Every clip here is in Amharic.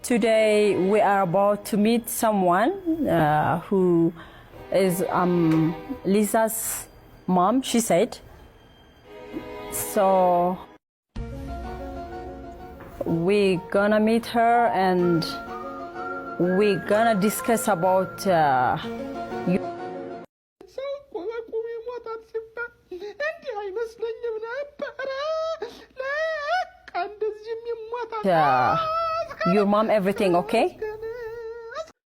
Today we are about to meet someone who is Lisa's mom, she said. So we're gonna meet her and we're gonna discuss about your mom, everything okay?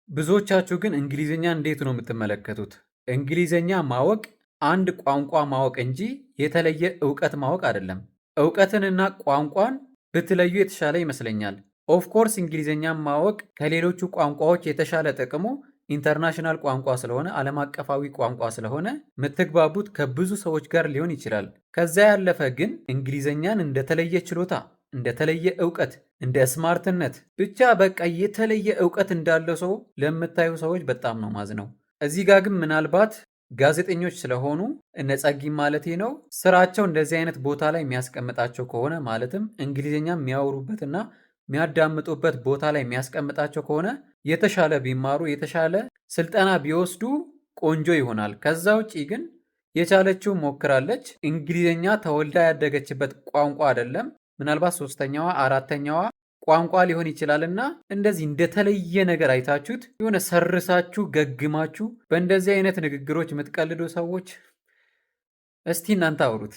ብዙዎቻችሁ ግን እንግሊዘኛ እንዴት ነው የምትመለከቱት? እንግሊዘኛ ማወቅ አንድ ቋንቋ ማወቅ እንጂ የተለየ ዕውቀት ማወቅ አይደለም። ዕውቀትንና ቋንቋን ብትለዩ የተሻለ ይመስለኛል። ኦፍኮርስ እንግሊዘኛ ማወቅ ከሌሎቹ ቋንቋዎች የተሻለ ጥቅሙ ኢንተርናሽናል ቋንቋ ስለሆነ ዓለም አቀፋዊ ቋንቋ ስለሆነ የምትግባቡት ከብዙ ሰዎች ጋር ሊሆን ይችላል። ከዛ ያለፈ ግን እንግሊዘኛን እንደተለየ ችሎታ፣ እንደተለየ ዕውቀት፣ እንደ ስማርትነት ብቻ በቃ የተለየ ዕውቀት እንዳለው ሰው ለምታዩ ሰዎች በጣም ነው ማዝነው። እዚህ ጋር ግን ምናልባት ጋዜጠኞች ስለሆኑ እነ ጸጊ ማለቴ ነው ስራቸው እንደዚህ አይነት ቦታ ላይ የሚያስቀምጣቸው ከሆነ ማለትም እንግሊዝኛ የሚያወሩበትና የሚያዳምጡበት ቦታ ላይ የሚያስቀምጣቸው ከሆነ የተሻለ ቢማሩ የተሻለ ስልጠና ቢወስዱ ቆንጆ ይሆናል። ከዛ ውጪ ግን የቻለችው ሞክራለች። እንግሊዝኛ ተወልዳ ያደገችበት ቋንቋ አይደለም። ምናልባት ሶስተኛዋ አራተኛዋ ቋንቋ ሊሆን ይችላልና እንደዚህ እንደተለየ ነገር አይታችሁት የሆነ ሰርሳችሁ ገግማችሁ በእንደዚህ አይነት ንግግሮች የምትቀልዱ ሰዎች እስቲ እናንተ አውሩት።